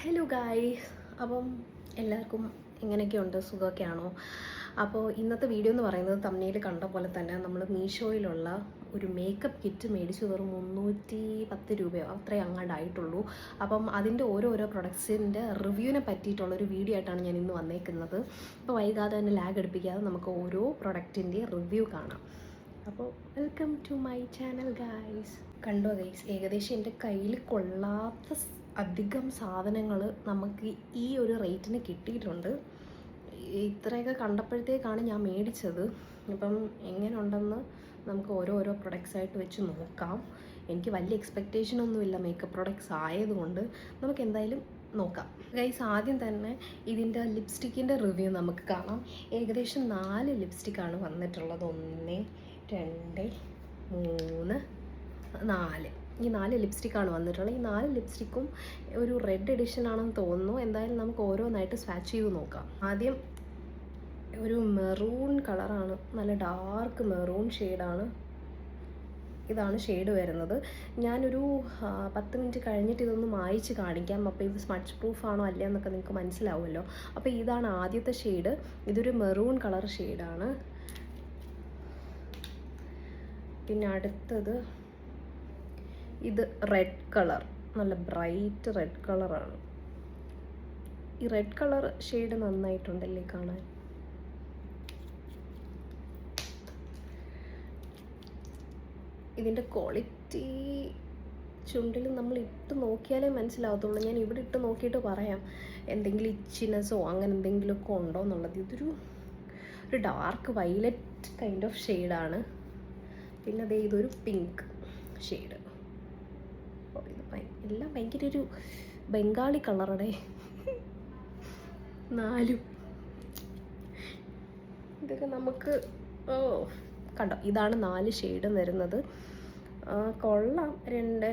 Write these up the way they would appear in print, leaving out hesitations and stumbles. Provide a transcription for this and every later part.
Hello guys, അപ്പം എല്ലാവർക്കും എങ്ങനെയൊക്കെയുണ്ട്, സുഖമൊക്കെയാണോ? അപ്പോൾ ഇന്നത്തെ വീഡിയോ എന്ന് പറയുന്നത് തമ്മിൽ കണ്ട പോലെ തന്നെ നമ്മൾ മീഷോയിലുള്ള ഒരു മേക്കപ്പ് കിറ്റ് മേടിച്ചു വെറും 310 രൂപയോ അത്രയും അങ്ങാണ്ടായിട്ടുള്ളൂ. അപ്പം അതിൻ്റെ ഓരോരോ പ്രൊഡക്ട്സിൻ്റെ റിവ്യൂവിനെ പറ്റിയിട്ടുള്ളൊരു വീഡിയോ ആയിട്ടാണ് ഞാൻ ഇന്ന് വന്നേക്കുന്നത്. അപ്പോൾ വൈകാതെ തന്നെ ലാഗ് അടുപ്പിക്കാതെ നമുക്ക് ഓരോ പ്രൊഡക്റ്റിൻ്റെ റിവ്യൂ കാണാം. അപ്പോൾ welcome to my channel guys. കണ്ടോ ഗൈസ്, ഏകദേശം എൻ്റെ കയ്യിൽ കൊള്ളാത്ത അധികം സാധനങ്ങൾ നമുക്ക് ഈ ഒരു റേറ്റിന് കിട്ടിയിട്ടുണ്ട്. ഇത്രയൊക്കെ കണ്ടപ്പോഴത്തേക്കാണ് ഞാൻ മേടിച്ചത്. അപ്പം എങ്ങനെയുണ്ടെന്ന് നമുക്ക് ഓരോരോ പ്രൊഡക്ട്സായിട്ട് വെച്ച് നോക്കാം. എനിക്ക് വലിയ എക്സ്പെക്റ്റേഷനൊന്നുമില്ല മേക്കപ്പ് പ്രൊഡക്ട്സ് ആയതുകൊണ്ട്. നമുക്ക് എന്തായാലും നോക്കാം ഗൈസ്. ആദ്യം തന്നെ ഇതിൻ്റെ ലിപ്സ്റ്റിക്കിൻ്റെ റിവ്യൂ നമുക്ക് കാണാം. ഏകദേശം 4 ലിപ്സ്റ്റിക്കാണ് വന്നിട്ടുള്ളത്. 1 2 3 4 ഈ 4 ലിപ്സ്റ്റിക്കാണ് വന്നിട്ടുള്ളത്. ഈ 4 ലിപ്സ്റ്റിക്കും ഒരു റെഡ് എഡിഷൻ ആണെന്ന് തോന്നുന്നു. എന്തായാലും നമുക്ക് ഓരോന്നായിട്ട് സ്വാച്ച് ചെയ്ത് നോക്കാം. ആദ്യം ഒരു മെറൂൺ കളറാണ്, നല്ല ഡാർക്ക് മെറൂൺ ഷെയ്ഡാണ്. ഇതാണ് ഷെയ്ഡ് വരുന്നത്. ഞാനൊരു 10 മിനിറ്റ് കഴിഞ്ഞിട്ട് ഇതൊന്ന് മായ്ച്ച് കാണിക്കാം. അപ്പോൾ ഇത് സ്മച്ച് പ്രൂഫാണോ അല്ല എന്നൊക്കെ നിങ്ങൾക്ക് മനസ്സിലാവുമല്ലോ. അപ്പോൾ ഇതാണ് ആദ്യത്തെ ഷെയ്ഡ്. ഇതൊരു മെറൂൺ കളർ ഷെയ്ഡാണ്. പിന്നെ അടുത്തത് ഇത് റെഡ് കളർ, നല്ല ബ്രൈറ്റ് റെഡ് കളറാണ്. ഈ റെഡ് കളർ ഷെയ്ഡ് നന്നായിട്ടുണ്ടല്ലേ കാണാൻ. ഇതിൻ്റെ ക്വാളിറ്റി ചുണ്ടിൽ നമ്മൾ ഇട്ട് നോക്കിയാലേ മനസ്സിലാവത്തുള്ളൂ. ഞാൻ ഇവിടെ ഇട്ട് നോക്കിയിട്ട് പറയാം എന്തെങ്കിലും ഇച്ചിനെസ്സോ അങ്ങനെ എന്തെങ്കിലുമൊക്കെ ഉണ്ടോ എന്നുള്ളത്. ഇതൊരു ഡാർക്ക് വയലറ്റ് കൈൻഡ് ഓഫ് ഷെയ്ഡാണ്. പിന്നെ അതേ ഇതൊരു പിങ്ക് ഷെയ്ഡ്. ഇത് എല്ലാം ഭയങ്കര ഒരു ബംഗാളി കളറുടെ 4 ഇതൊക്കെ നമുക്ക് കണ്ടോ. ഇതാണ് 4 ഷെയ്ഡ് വരുന്നത്. കൊള്ളാം.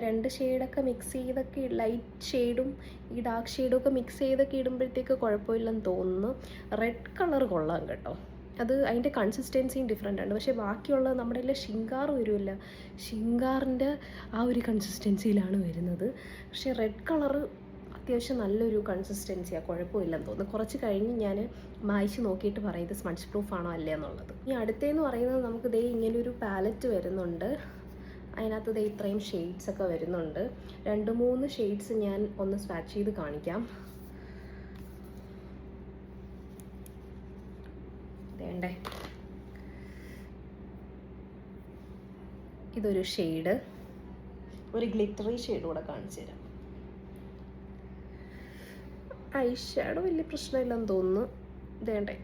രണ്ട് ഷെയ്ഡൊക്കെ മിക്സ് ചെയ്തൊക്കെ, ലൈറ്റ് ഷെയ്ഡും ഈ ഡാർക്ക് ഷെയ്ഡും ഒക്കെ മിക്സ് ചെയ്തൊക്കെ ഇടുമ്പോഴത്തേക്ക് കുഴപ്പമില്ലെന്ന് തോന്നുന്നു. റെഡ് കളർ കൊള്ളാം കേട്ടോ. അത് അതിൻ്റെ കൺസിസ്റ്റൻസിയും ഡിഫറെൻ്റ് ആണ്. പക്ഷേ ബാക്കിയുള്ളത് നമ്മുടെ എല്ലാം ഷിങ്കാർ വരുമല്ല, ഷിങ്കാറിൻ്റെ ആ ഒരു കൺസിസ്റ്റൻസിയിലാണ് വരുന്നത്. പക്ഷേ റെഡ് കളറ് അത്യാവശ്യം നല്ലൊരു കൺസിസ്റ്റൻസിയാണ്, കുഴപ്പമില്ലെന്ന് തോന്നുന്നു. കുറച്ച് കഴിഞ്ഞ് ഞാൻ മായ്ച്ച് നോക്കിയിട്ട് പറയും ഇത് സ്മച്ച് പ്രൂഫാണോ അല്ലേ എന്നുള്ളത്. ഇനി അടുത്തതെന്ന് പറയുന്നത് നമുക്ക് ദേ ഇങ്ങനൊരു പാലറ്റ് വരുന്നുണ്ട്. അതിനകത്ത് ദേ ഇത്രയും ഷെയ്ഡ്സ് ഒക്കെ വരുന്നുണ്ട്. 2-3 ഷെയ്ഡ്സ് ഞാൻ ഒന്ന് സ്വാച്ച് ചെയ്ത് കാണിക്കാം. വേണ്ടേ, ഇതൊരു ഷെയ്ഡ്, ഒരു ഗ്ലിറ്ററി ഷെയ്ഡ് കൂടെ കാണിച്ചു തരാം. ഐ ഷാഡോ വലിയ പ്രശ്നമില്ലെന്ന് തോന്നുന്നു. ഇതേണ്ടേ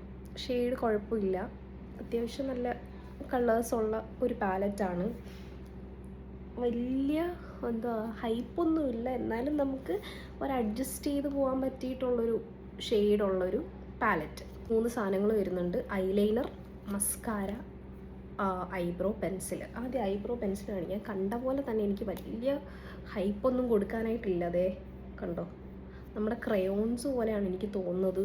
ഷെയ്ഡ് കുഴപ്പമില്ല, അത്യാവശ്യം നല്ല കളേഴ്സുള്ള ഒരു പാലറ്റാണ്. വലിയ എന്താ ഹൈപ്പൊന്നുമില്ല, എന്നാലും നമുക്ക് ഒരു അഡ്ജസ്റ്റ് ചെയ്ത് പോകാൻ പറ്റിയിട്ടുള്ളൊരു ഷെയ്ഡുള്ളൊരു പാലറ്റ്. 3 സാധനങ്ങൾ വരുന്നുണ്ട്. Eyeliner, mascara, eyebrow pencil. ആദ്യം ഐബ്രോ പെൻസിൽ കാണിക്കാം. കണ്ട പോലെ തന്നെ എനിക്ക് വലിയ ഹൈപ്പൊന്നും കൊടുക്കാനായിട്ടില്ല. അതേ കണ്ടോ, നമ്മുടെ ക്രയോൺസ് പോലെയാണ് എനിക്ക് തോന്നുന്നത്.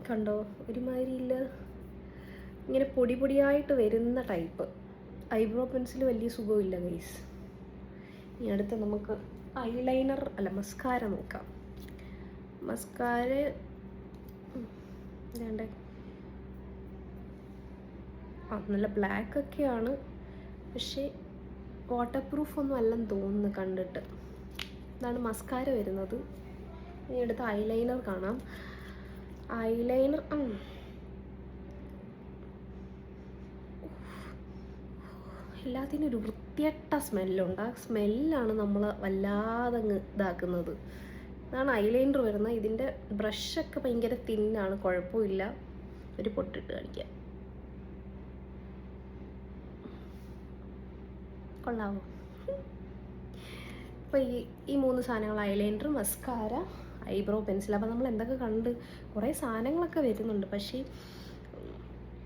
കണ്ടോ, ഒരുമാതിരി ഇല്ല, ഇങ്ങനെ പൊടി പൊടിയായിട്ട് വരുന്ന ടൈപ്പ്. ഐബ്രോ പെൻസിൽ വലിയ സുഖമില്ല ഗൈസ്. ഇനി അടുത്ത് നമുക്ക് ഐലൈനർ അല്ല മസ്കാര നോക്കാം. മസ്കാര വേണ്ടേ, നല്ല ബ്ലാക്ക് ഒക്കെയാണ്, പക്ഷേ വാട്ടർ പ്രൂഫ് ഒന്നും അല്ലെന്ന് തോന്നുന്നു കണ്ടിട്ട്. ഇതാണ് മസ്കാര വരുന്നത്. ഇനി അടുത്ത് ഐലൈനർ കാണാം. ഐലൈനർ എല്ലാത്തിനും ഒരു വൃത്തിയട്ട സ്മെല്ലുണ്ട്. ആ സ്മെല്ലാണ് നമ്മൾ വല്ലാതെ അങ്ങ് ഇതാക്കുന്നത്. ഇതാണ് ഐലൈനർ വരുന്നത്. ഇതിൻ്റെ ബ്രഷൊക്കെ ഭയങ്കര തിന്നാണ്, കുഴപ്പമില്ല. ഒരു പൊട്ടിട്ട് കാണിക്കാം. കൊള്ളാവോ? അപ്പോൾ ഈ 3 സാധനങ്ങൾ ഐലൈനർ, മസ്കാര, ഐബ്രോ പെൻസിൽ. അപ്പോൾ നമ്മൾ എന്തൊക്കെ കണ്ട് കുറേ സാധനങ്ങളൊക്കെ വരുന്നുണ്ട്, പക്ഷേ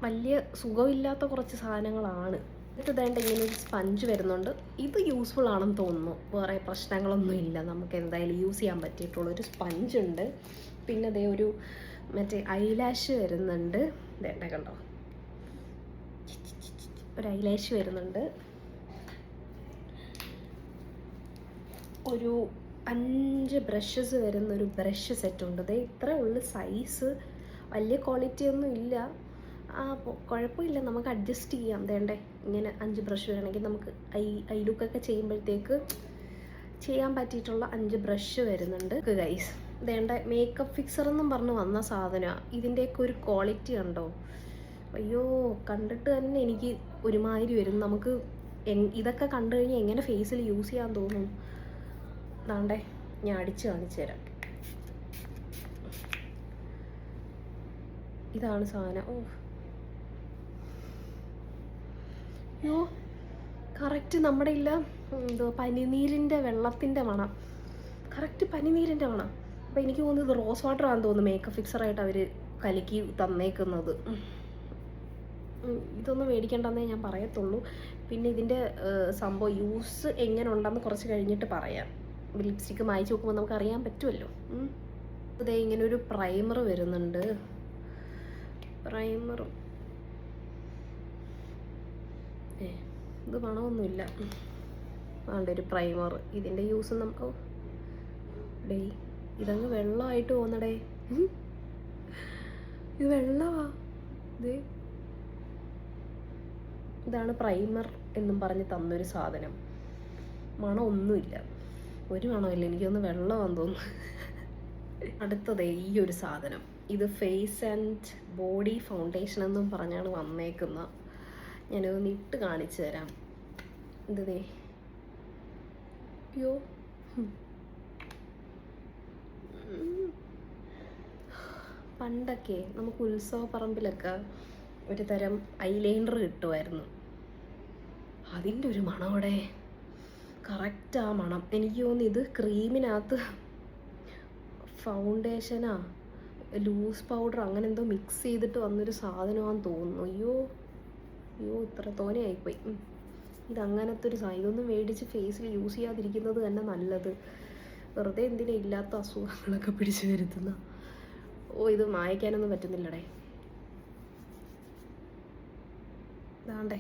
വലിയ സുഖമില്ലാത്ത കുറച്ച് സാധനങ്ങളാണ്. എന്നിട്ട് ഇതേണ്ട ഇങ്ങനെ ഒരു സ്പഞ്ച് വരുന്നുണ്ട്. ഇത് യൂസ്ഫുൾ ആണെന്ന് തോന്നുന്നു, വേറെ പ്രശ്നങ്ങളൊന്നും ഇല്ല. നമുക്ക് എന്തായാലും യൂസ് ചെയ്യാൻ പറ്റിയിട്ടുള്ളൊരു സ്പഞ്ച് ഉണ്ട്. പിന്നെ അതേ ഒരു മറ്റേ ഐലാഷ് വരുന്നുണ്ട്. ഇതേണ്ട കണ്ടോ, ഒരു ഐലാഷ് വരുന്നുണ്ട്. ഒരു 5 ബ്രഷസ് വരുന്നൊരു ബ്രഷ് സെറ്റുണ്ട്. ദേ ഇത്രേ ഉള്ളു സൈസ്, വലിയ ക്വാളിറ്റി ഒന്നും ഇല്ല. കുഴപ്പമില്ല, നമുക്ക് അഡ്ജസ്റ്റ് ചെയ്യാം. വേണ്ടേ ഇങ്ങനെ 5 ബ്രഷ് വേണമെങ്കിൽ നമുക്ക് ഐ ലുക്കൊക്കെ ചെയ്യുമ്പോഴത്തേക്ക് ചെയ്യാൻ പറ്റിയിട്ടുള്ള 5 ബ്രഷ് വരുന്നുണ്ട് ഗൈസ്. വേണ്ട മേക്കപ്പ് ഫിക്സർ എന്നും പറഞ്ഞ് വന്ന സാധനമാണ്. ഇതിൻ്റെയൊക്കെ ഒരു ക്വാളിറ്റി ഉണ്ടോ, അയ്യോ കണ്ടിട്ട് തന്നെ എനിക്ക് ഒരുമാതിരി വരും. നമുക്ക് ഇതൊക്കെ കണ്ടു കഴിഞ്ഞാൽ എങ്ങനെ ഫേസിൽ യൂസ് ചെയ്യാൻ തോന്നും. അതാണ്ടേ ഞാൻ അടിച്ച് കാണിച്ചു തരാം. ഇതാണ് സാധനം. അയ്യോ കറക്റ്റ് നമ്മുടെ ഇല്ല എന്തോ പനിനീരിൻ്റെ വെള്ളത്തിൻ്റെ മണം, കറക്റ്റ് പനിനീരിൻ്റെ മണം. അപ്പോൾ എനിക്ക് തോന്നുന്നത് ഇത് റോസ് വാട്ടർ ആണെന്ന് തോന്നുന്നു മേക്കപ്പ് ഫിക്സറായിട്ട് അവർ കലക്കി തന്നേക്കുന്നത്. ഇതൊന്നും മേടിക്കേണ്ടെന്നേ ഞാൻ പറയത്തുള്ളൂ. പിന്നെ ഇതിൻ്റെ സംഭവം യൂസ് എങ്ങനെ ഉണ്ടെന്ന് കുറച്ച് കഴിഞ്ഞിട്ട് പറയാം. ലിപ്സ്റ്റിക്ക് മായ്ച്ച് നോക്കുമ്പോൾ നമുക്ക് അറിയാൻ പറ്റുമല്ലോ. അതേ ഇങ്ങനെ ഒരു പ്രൈമർ വരുന്നുണ്ട്. പ്രൈമറും ഇത് മണമൊന്നുമില്ല. അതുകൊണ്ട് ഒരു പ്രൈമർ, ഇതിൻ്റെ യൂസ് നമുക്ക് ഡേ ഇതങ്ങ് വെള്ളമായിട്ട് പോകുന്നടേ. ഇത് വെള്ളമാ. ഇതാണ് പ്രൈമർ എന്നും പറഞ്ഞ് തന്നൊരു സാധനം. മണമൊന്നുമില്ല, ഒരു മണമില്ല. എനിക്കൊന്ന് വെള്ളമാണെന്ന് തോന്നുന്നു. അടുത്തത് ഈ ഒരു സാധനം, ഇത് ഫേസ് ആൻഡ് ബോഡി ഫൗണ്ടേഷൻ എന്നും പറഞ്ഞാണ് വന്നേക്കുന്നത്. ഞാനതൊന്ന് ഇട്ട് കാണിച്ചു തരാം. ഇതേ അയ്യോ പണ്ടൊക്കെ നമുക്ക് ഉത്സവ പറമ്പിലൊക്കെ ഒരു തരം ഐലൈനർ കിട്ടുമായിരുന്നു. അതിൻ്റെ ഒരു മണമോടെ, കറക്റ്റ് ആ മണം. എനിക്ക് തോന്നുന്നു ഇത് ക്രീമിനകത്ത് ഫൗണ്ടേഷനാ ലൂസ് പൗഡർ അങ്ങനെ എന്തോ മിക്സ് ചെയ്തിട്ട് വന്നൊരു സാധനമാണെന്ന് തോന്നുന്നു. അയ്യോ അയ്യോ ഇത്ര തോനെയായിപ്പോയി. ഇതങ്ങനത്തെ ഒരു സാധനം. ഇതൊന്നും മേടിച്ച് ഫേസിൽ യൂസ് ചെയ്യാതിരിക്കുന്നത് തന്നെ നല്ലത്. വെറുതെ എന്തിനാ ഇല്ലാത്ത അസുഖങ്ങളൊക്കെ പിടിച്ചു വരുത്തുന്ന. ഇത് മായ്ക്കാനൊന്നും പറ്റുന്നില്ലടേ. ഇതാണ്ടേ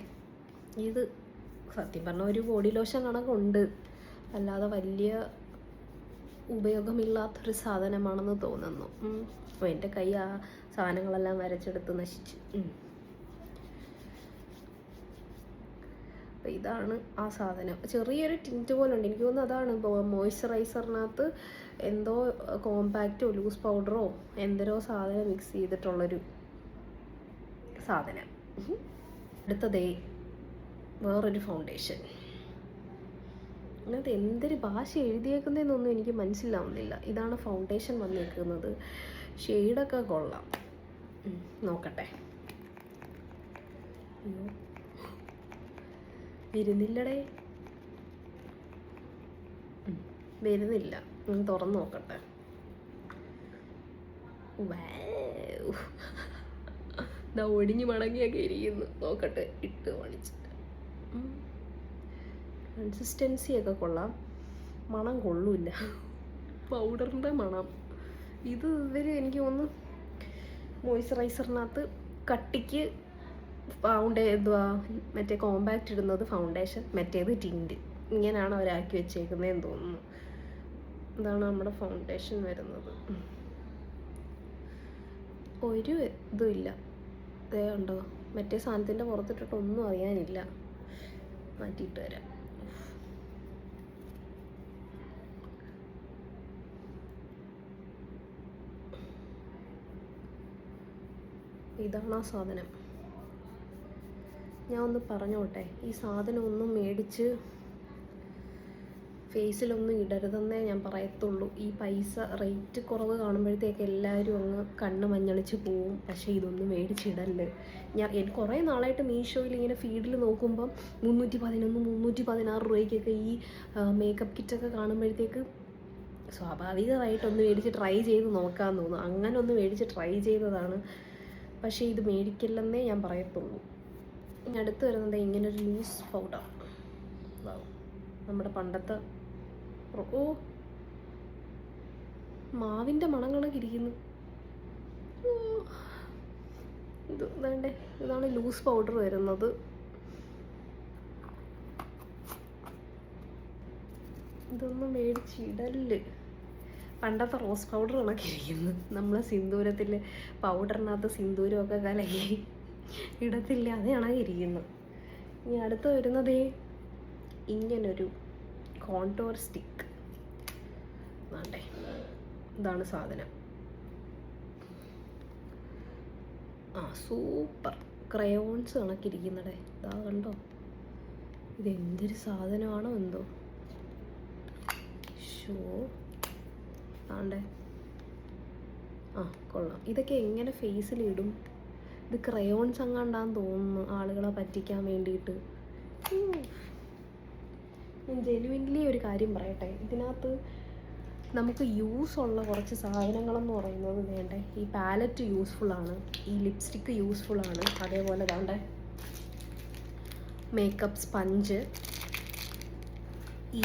ഇത് സത്യം പറഞ്ഞ ഒരു ബോഡി ലോഷൻ കണക്കുണ്ട്, അല്ലാതെ വലിയ ഉപയോഗമില്ലാത്തൊരു സാധനമാണെന്ന് തോന്നുന്നു. അപ്പോൾ എൻ്റെ കൈ ആ സാധനങ്ങളെല്ലാം വരച്ചെടുത്ത് നശിച്ചു. അപ്പോൾ ഇതാണ് ആ സാധനം. ചെറിയൊരു ടിൻറ്റ് പോലെ ഉണ്ട്. എനിക്ക് തോന്നുന്നു അതാണ് മോയ്സ്ചറൈസറിനകത്ത് എന്തോ കോമ്പാക്റ്റോ ലൂസ് പൗഡറോ എന്തോ സാധനം മിക്സ് ചെയ്തിട്ടുള്ളൊരു സാധനം. അടുത്തതേ വേറൊരു ഫൗണ്ടേഷൻ. അതിനകത്ത് എന്തൊരു ഭാഷ എഴുതിയേക്കുന്നതെന്നൊന്നും എനിക്ക് മനസ്സിലാവുന്നില്ല. ഇതാണ് ഫൗണ്ടേഷൻ വന്നേക്കുന്നത്. ഷെയ്ഡൊക്കെ കൊള്ളാം. നോക്കട്ടെ. വരുന്നില്ലടേ, വരുന്നില്ല. തുറന്ന് നോക്കട്ടെ. ഒടിഞ്ഞു മടങ്ങിയൊക്കെ ഇരിക്കുന്നു. നോക്കട്ടെ, ഇട്ട് കാണിച്ചിട്ട്. കൺസിസ്റ്റൻസിയൊക്കെ കൊള്ളാം, മണം കൊള്ളൂല്ല, പൗഡറിൻ്റെ മണം. ഇത് എനിക്ക് തോന്നുന്നു മോയ്സ്ചറൈസറിനകത്ത് കട്ടിക്ക് എന്തുവാ മറ്റേ കോമ്പാക്റ്റ് ഇടുന്നത് ഫൗണ്ടേഷൻ, മറ്റേത് ടിൻറ്റ്. ഇങ്ങനെയാണ് അവരാക്കി വെച്ചേക്കുന്നതെന്ന് തോന്നുന്നു. ഇതാണ് നമ്മുടെ ഫൗണ്ടേഷൻ വരുന്നത്. ഒരു ഇതുമില്ല. അതേ ഉണ്ടോ, മറ്റേ സാധനത്തിൻ്റെ പുറത്തിട്ടിട്ടൊന്നും അറിയാനില്ല. മാറ്റിയിട്ട് വരാം. ഇതാണ് ആ സാധനം. ഞാൻ ഒന്ന് പറഞ്ഞോട്ടെ, ഈ സാധനം ഒന്നും മേടിച്ച് ഫേസിലൊന്നും ഇടരുതെന്നേ ഞാൻ പറയത്തുള്ളൂ. ഈ പൈസ റേറ്റ് കുറവ് കാണുമ്പോഴത്തേക്ക് എല്ലാവരും അങ്ങ് കണ്ണ് മഞ്ഞളിച്ച് പോവും. പക്ഷേ ഇതൊന്നും മേടിച്ചിടല്ലേ. കുറേ നാളായിട്ട് മീഷോയിൽ ഇങ്ങനെ ഫീഡിൽ നോക്കുമ്പം 311 316 രൂപയ്ക്കൊക്കെ ഈ മേക്കപ്പ് കിറ്റൊക്കെ കാണുമ്പോഴത്തേക്ക് സ്വാഭാവികമായിട്ടൊന്ന് മേടിച്ച് ട്രൈ ചെയ്ത് നോക്കാമെന്ന് തോന്നുന്നു. അങ്ങനെ ഒന്ന് മേടിച്ച് ട്രൈ ചെയ്തതാണ്. പക്ഷേ ഇത് മേടിക്കില്ലെന്നേ ഞാൻ പറയത്തുള്ളൂ. ഇനി അടുത്ത് വരുന്നത് ഇങ്ങനൊരു ലൂസ് പൗഡർ. നമ്മുടെ പണ്ടത്തെ മാവിൻ്റെ മണം കണക്കിരിക്കുന്നു. ഇത് വേണ്ടേ, ഇതാണ് ലൂസ് പൗഡർ വരുന്നത്. ഇതൊന്നും മേടിച്ചിടല്. പണ്ടത്തെ റോസ് പൗഡർ കണക്കെ ഇരിക്കുന്നു. നമ്മൾ സിന്ദൂരത്തിൽ പൗഡറിനകത്ത് സിന്ദൂരമൊക്കെ കലക്കി ഇടത്തില്ല, അത് കണക്കിരിക്കുന്നു. ഇനി അടുത്ത് വരുന്നതേ ഇങ്ങനൊരു കോണ്ടോർ സ്റ്റിക്ക്. വേണ്ടേ, ഇതാണ് സാധനം. സൂപ്പർ ക്രയോൺസ് കണക്കിരിക്കുന്നടേ. ഇതാ കണ്ടോ, ഇതെന്തൊരു സാധനമാണോ എന്തോ. ഷോ ആണ്ടേ, കൊള്ളാം. ഇതൊക്കെ എങ്ങനെ ഫേസിലിടും? ഇത് ക്രയോൺസ് അങ്ങാണ്ടാന്ന് തോന്നുന്നു, ആളുകളെ പറ്റിക്കാൻ വേണ്ടിയിട്ട്. ഞാൻ ജെനുവിൻലി ഒരു കാര്യം പറയട്ടെ, ഇതിനകത്ത് നമുക്ക് യൂസ് ഉള്ള കുറച്ച് സാധനങ്ങളെന്ന് പറയുന്നത് വേണ്ടേ, ഈ പാലറ്റ് യൂസ്ഫുള്ളാണ്, ഈ ലിപ്സ്റ്റിക്ക് യൂസ്ഫുള്ളാണ്, അതേപോലെ വേണ്ടേ മേക്കപ്പ് സ്പഞ്ച്, ഈ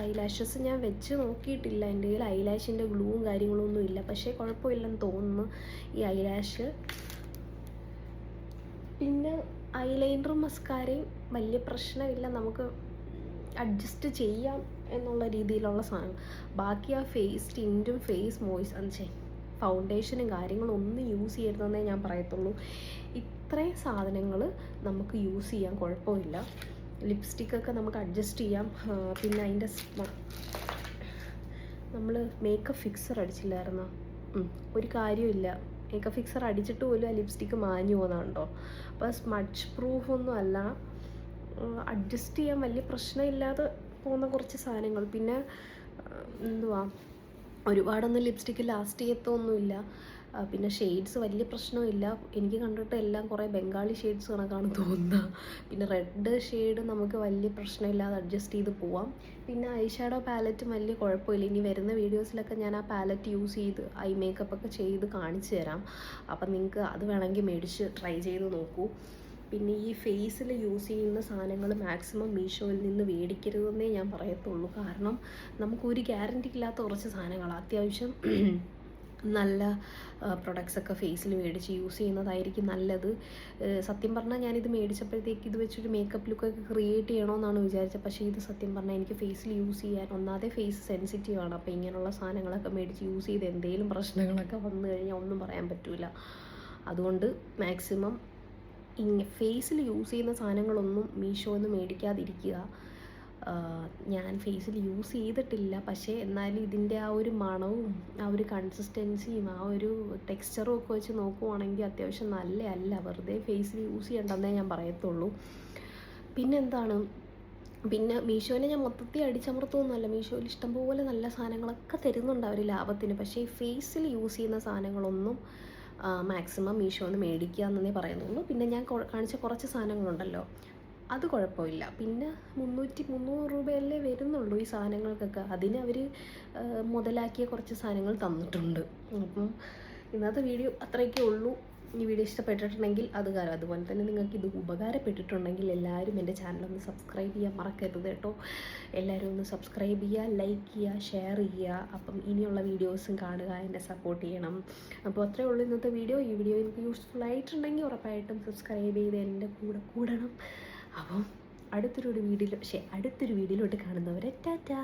ഐലാഷസ് ഞാൻ വെച്ച് നോക്കിയിട്ടില്ല. എൻ്റെ കയ്യിൽ ഐലാഷിൻ്റെ ഗ്ലൂവും കാര്യങ്ങളൊന്നും ഇല്ല, പക്ഷേ കുഴപ്പമില്ലെന്ന് തോന്നുന്നു ഈ ഐലാഷ്. പിന്നെ ഐലൈനറും മസ്കാരയും വലിയ പ്രശ്നമില്ല, നമുക്ക് അഡ്ജസ്റ്റ് ചെയ്യാം എന്നുള്ള രീതിയിലുള്ള സാധനം. ബാക്കി ആ ഫേസ് ടിൻറ്റും ഫേസ് ഫൗണ്ടേഷനും കാര്യങ്ങളും ഒന്നും യൂസ് ചെയ്യരുതെന്നേ ഞാൻ പറയത്തുള്ളൂ. ഇത്രയും സാധനങ്ങൾ നമുക്ക് യൂസ് ചെയ്യാൻ കുഴപ്പമില്ല. ലിപ്സ്റ്റിക്കൊക്കെ നമുക്ക് അഡ്ജസ്റ്റ് ചെയ്യാം. പിന്നെ അതിൻ്റെ നമ്മൾ മേക്കപ്പ് ഫിക്സർ അടിച്ചില്ലായിരുന്നോ? ഒരു കാര്യമില്ല, മേക്കപ്പ് ഫിക്സർ അടിച്ചിട്ട് പോലും ആ ലിപ്സ്റ്റിക്ക് മാഞ്ഞു പോകുന്നുണ്ടോ. അപ്പോൾ സ്മഡ്ജ് പ്രൂഫൊന്നും അല്ല, അഡ്ജസ്റ്റ് ചെയ്യാൻ വലിയ പ്രശ്നമില്ലാതെ പോകുന്ന കുറച്ച് സാധനങ്ങൾ. പിന്നെ എന്തുവാ, ഒരുപാടൊന്നും ലിപ്സ്റ്റിക്ക് ലാസ്റ്റ് ചെയ്യത്തൊന്നുമില്ല. പിന്നെ ഷെയ്ഡ്സ് വലിയ പ്രശ്നമില്ല. എനിക്ക് കണ്ടിട്ട് എല്ലാം കുറേ ബംഗാളി ഷെയ്ഡ്സ് കണക്കാണ് തോന്നുന്നത്. പിന്നെ റെഡ് ഷെയ്ഡ് നമുക്ക് വലിയ പ്രശ്നമില്ലാതെ അഡ്ജസ്റ്റ് ചെയ്ത് പോവാം. പിന്നെ ഐ ഷാഡോ പാലറ്റും വലിയ കുഴപ്പമില്ല. ഇനി വരുന്ന വീഡിയോസിലൊക്കെ ഞാൻ ആ പാലറ്റ് യൂസ് ചെയ്ത് ഐ മേക്കപ്പൊക്കെ ചെയ്ത് കാണിച്ചു തരാം. അപ്പം നിങ്ങൾക്ക് അത് വേണമെങ്കിൽ മേടിച്ച് ട്രൈ ചെയ്ത് നോക്കൂ. പിന്നെ ഈ ഫേസിൽ യൂസ് ചെയ്യുന്ന സാധനങ്ങൾ മാക്സിമം മീഷോയിൽ നിന്ന് മേടിക്കരുതെന്നേ ഞാൻ പറയത്തുള്ളൂ. കാരണം നമുക്കൊരു ഗ്യാരണ്ടി ഇല്ലാത്ത കുറച്ച് സാധനങ്ങളാണ്. അത്യാവശ്യം നല്ല പ്രൊഡക്ട്സൊക്കെ ഫേസിൽ മേടിച്ച് യൂസ് ചെയ്യുന്നതായിരിക്കും നല്ലത്. സത്യം പറഞ്ഞാൽ ഞാനിത് മേടിച്ചപ്പോഴത്തേക്ക് ഇത് വെച്ചൊരു മേക്കപ്പ് ലുക്കൊക്കെ ക്രിയേറ്റ് ചെയ്യണമെന്നാണ് വിചാരിച്ചത്. പക്ഷേ ഇത് സത്യം പറഞ്ഞാൽ എനിക്ക് ഫേസിൽ യൂസ് ചെയ്യാൻ ഒന്നാമതേ ഫേസ് സെൻസിറ്റീവ് ആണ്. അപ്പോൾ ഇങ്ങനെയുള്ള സാധനങ്ങളൊക്കെ മേടിച്ച് യൂസ് ചെയ്ത് എന്തെങ്കിലും പ്രശ്നങ്ങളൊക്കെ വന്നു കഴിഞ്ഞാൽ ഒന്നും പറയാൻ പറ്റില്ല. അതുകൊണ്ട് മാക്സിമം ഫേസിൽ യൂസ് ചെയ്യുന്ന സാധനങ്ങളൊന്നും മീഷോന്ന് മേടിക്കാതിരിക്കുക. ഞാൻ ഫേസിൽ യൂസ് ചെയ്തിട്ടില്ല, പക്ഷേ എന്നാലും ഇതിൻ്റെ ആ ഒരു മണവും ആ ഒരു കൺസിസ്റ്റൻസിയും ആ ഒരു ടെക്സ്ചറും ഒക്കെ വെച്ച് നോക്കുവാണെങ്കിൽ അത്യാവശ്യം നല്ലതല്ല. വെറുതെ ഫേസിൽ യൂസ് ചെയ്യണ്ടെന്നേ ഞാൻ പറയത്തുള്ളൂ. പിന്നെന്താണ്, പിന്നെ മീഷോനെ ഞാൻ മൊത്തത്തിൽ അടിച്ചമർത്തൊന്നുമല്ല. മീഷോയിൽ ഇഷ്ടംപോലെ നല്ല സാധനങ്ങളൊക്കെ തരുന്നുണ്ട് അവർ ലാഭത്തിന്. പക്ഷേ ഈ ഫേസിൽ യൂസ് ചെയ്യുന്ന സാധനങ്ങളൊന്നും മാക്സിമം മീഷോന്ന് മേടിക്കുക എന്നേ പറയുന്നുള്ളൂ. പിന്നെ ഞാൻ കാണിച്ച കുറച്ച് സാധനങ്ങളുണ്ടല്ലോ, അത് കുഴപ്പമില്ല. പിന്നെ 300 രൂപയല്ലേ വരുന്നുള്ളൂ ഈ സാധനങ്ങൾക്കൊക്കെ. അതിന് അവർ മുതലാക്കിയ കുറച്ച് സാധനങ്ങൾ തന്നിട്ടുണ്ട്. അപ്പം ഇന്നത്തെ വീഡിയോ അത്രയൊക്കെ ഉള്ളൂ. ഈ വീഡിയോ ഇഷ്ടപ്പെട്ടിട്ടുണ്ടെങ്കിൽ അതുപോലെ തന്നെ നിങ്ങൾക്ക് ഇത് ഉപകാരപ്പെട്ടിട്ടുണ്ടെങ്കിൽ എല്ലാവരും എൻ്റെ ചാനലൊന്ന് സബ്സ്ക്രൈബ് ചെയ്യാൻ മറക്കരുത് കേട്ടോ. എല്ലാവരും ഒന്ന് സബ്സ്ക്രൈബ് ചെയ്യുക, ലൈക്ക് ചെയ്യുക, ഷെയർ ചെയ്യുക. അപ്പം ഇനിയുള്ള വീഡിയോസും കാണുക, എന്നെ സപ്പോർട്ട് ചെയ്യണം. അപ്പോൾ അത്രയേ ഉള്ളൂ ഇന്നത്തെ വീഡിയോ. ഈ വീഡിയോ എനിക്ക് യൂസ്ഫുൾ ആയിട്ടുണ്ടെങ്കിൽ ഉറപ്പായിട്ടും സബ്സ്ക്രൈബ് ചെയ്ത് എൻ്റെ കൂടെ കൂടണം. അപ്പം അടുത്തൊരു വീഡിയോയിലോട്ട് കാണുന്നവരെ ടാറ്റാ.